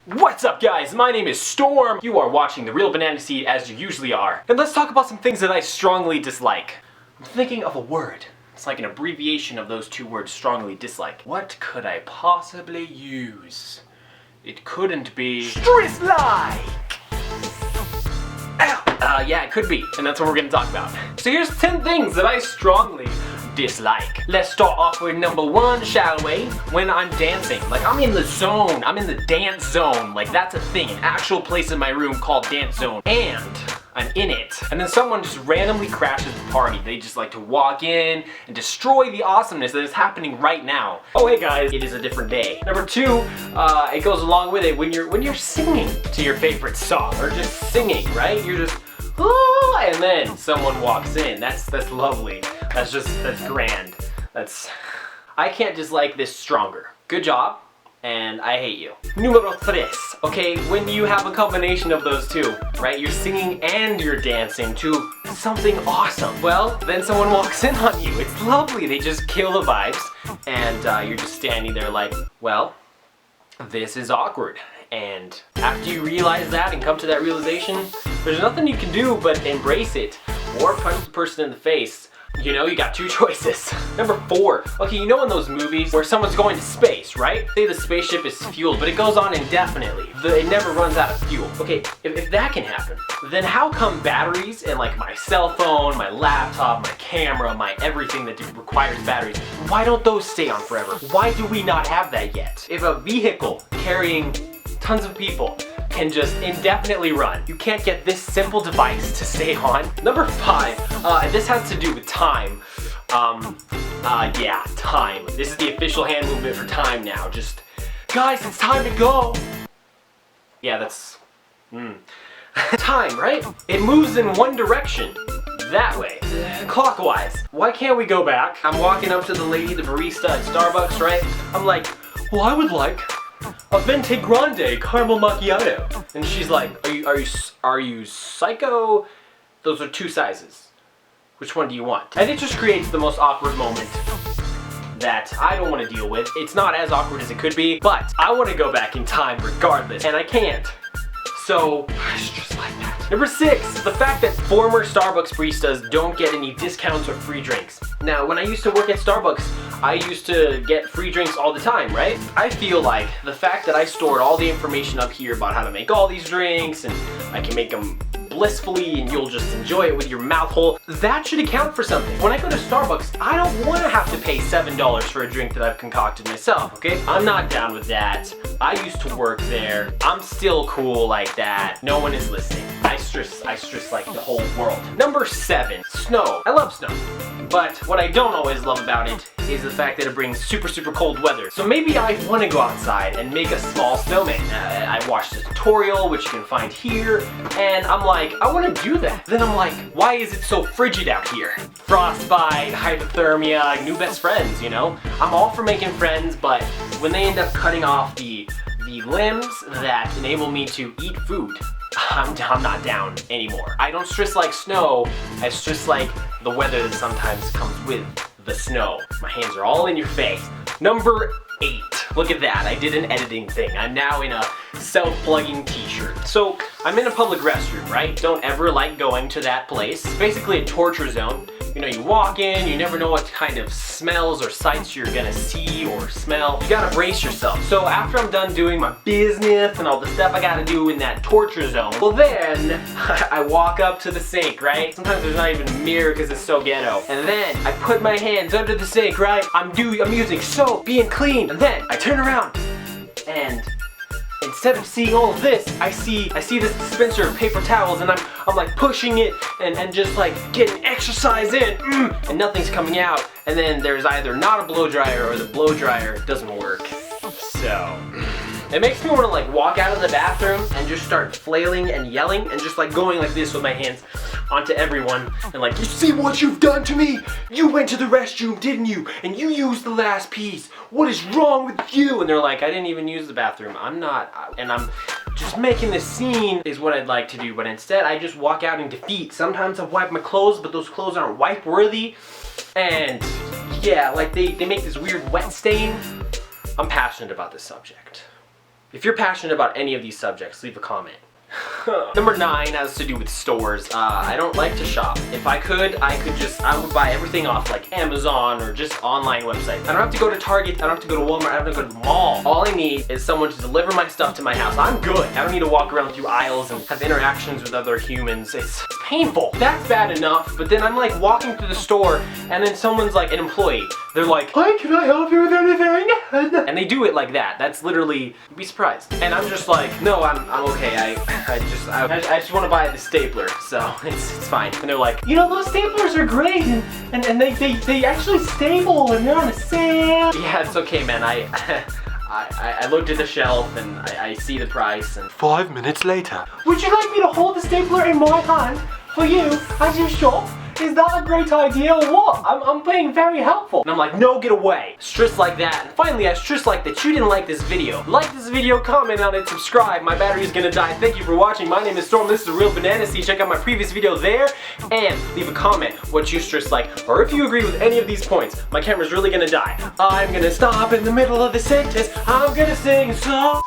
What's up guys, my name is Storm. You are watching The Real Banana Seed as you usually are. And let's talk about some things that I strongly dislike. I'm thinking of a word. It's like an abbreviation of those two words, strongly dislike. What could I possibly use? It couldn't be stress-like! Yeah, it could be, and that's what we're gonna talk about. So here's 10 things that I strongly dislike. Let's start off with number 1, shall we? When I'm dancing. Like, I'm in the zone. I'm in the dance zone. Like, that's a thing. An actual place in my room called dance zone. And I'm in it. And then someone just randomly crashes the party. They just like to walk in and destroy the awesomeness that is happening right now. Oh, hey guys, it is a different day. Number 2, it goes along with it when you're singing to your favorite song or just singing, right? You're just, oh, and then someone walks in. That's lovely. That's grand. I can't dislike this stronger. Good job, and I hate you. Numero 3. Okay, when you have a combination of those two, right? You're singing and you're dancing to something awesome. Well, then someone walks in on you. It's lovely. They just kill the vibes, and you're just standing there like, well, this is awkward. And after you realize that and come to that realization, there's nothing you can do but embrace it or punch the person in the face. You know, you got 2 choices. Number 4. Okay, you know in those movies where someone's going to space, right? Say the spaceship is fueled, but it goes on indefinitely. It never runs out of fuel. Okay, if that can happen, then how come batteries in like my cell phone, my laptop, my camera, my everything that requires batteries, why don't those stay on forever? Why do we not have that yet? If a vehicle carrying tons of people can just indefinitely run, you can't get this simple device to stay on. Number 5, this has to do with time. Yeah, time. This is the official hand movement for time now. Just, guys, it's time to go. Yeah, that's, time, right? It moves in one direction. That way, clockwise. Why can't we go back? I'm walking up to the lady, the barista at Starbucks, right? I'm like, well, I would like a venti grande caramel macchiato. And she's like, are you psycho? Those are 2 sizes. Which one do you want? And it just creates the most awkward moment that I don't want to deal with. It's not as awkward as it could be, but I want to go back in time regardless, and I can't. So, it's just like that. Number 6, the fact that former Starbucks baristas don't get any discounts or free drinks. Now, when I used to work at Starbucks, I used to get free drinks all the time, right? I feel like the fact that I stored all the information up here about how to make all these drinks, and I can make them blissfully and you'll just enjoy it with your mouth whole, that should account for something. When I go to Starbucks, I don't want to have to pay $7 for a drink that I've concocted myself, okay? I'm not down with that. I used to work there. I'm still cool like that. No one is listening. I stress like the whole world. Number 7, snow. I love snow. But what I don't always love about it is the fact that it brings super cold weather. So maybe I want to go outside and make a small snowman. I watched a tutorial, which you can find here, and I'm like, I want to do that. Then I'm like, why is it so frigid out here? Frostbite, hypothermia, new best friends, you know? I'm all for making friends, but when they end up cutting off the limbs that enable me to eat food, I'm not down anymore. I don't stress like snow, I stress like the weather that sometimes comes with the snow. My hands are all in your face. Number 8. Look at that, I did an editing thing. I'm now in a self-plugging t-shirt. So, I'm in a public restroom, right? Don't ever like going to that place. It's basically a torture zone. You know, you walk in, you never know what kind of smells or sights you're gonna see or smell. You gotta brace yourself. So after I'm done doing my business and all the stuff I gotta do in that torture zone, well then, I walk up to the sink, right? Sometimes there's not even a mirror because it's so ghetto. And then, I put my hands under the sink, right? I'm using soap, being clean. And then, I turn around, and instead of seeing all of this, I see this dispenser of paper towels, and I'm like pushing it and just like getting exercise in, and nothing's coming out. And then there's either not a blow dryer or the blow dryer doesn't work. So it makes me want to like walk out of the bathroom and just start flailing and yelling and just like going like this with my hands onto everyone and like, you see what you've done to me? You went to the restroom, didn't you? And you used the last piece. What is wrong with you? And they're like, I didn't even use the bathroom. I'm just making this scene is what I'd like to do, but instead I just walk out in defeat. Sometimes I wipe my clothes, but those clothes aren't wipe worthy. And yeah, like they make this weird wet stain. I'm passionate about this subject. If you're passionate about any of these subjects, leave a comment. Number 9 has to do with stores. I don't like to shop. If I could, I would buy everything off like Amazon or just online websites. I don't have to go to Target, I don't have to go to Walmart, I don't have to go to the mall. All I need is someone to deliver my stuff to my house. I'm good. I don't need to walk around through aisles and have interactions with other humans. It's painful. That's bad enough, but then I'm like walking through the store and then someone's like an employee. They're like, "Hi, can I help you with anything?" And they do it like that. That's literally, you'd be surprised. And I'm just like, "No, I'm okay. I just want to buy the stapler, so it's fine." And they're like, "You know, those staplers are great, and they actually staple, and they're on a sale." Yeah, it's okay, man. I looked at the shelf and I see the price, and 5 minutes later. "Would you like me to hold the stapler in my hand for you as you shop? Is that a great idea or what? I'm being very helpful." And I'm like, "No, get away." Stressed like that. And finally, I stressed like that you didn't like this video. Like this video, comment on it, subscribe. My battery's gonna die. Thank you for watching. My name is Storm. This is A Real Banana Seed. Check out my previous video there. And leave a comment what you stressed like. Or if you agree with any of these points. My camera's really gonna die. I'm gonna stop in the middle of the sentence. I'm gonna sing a song.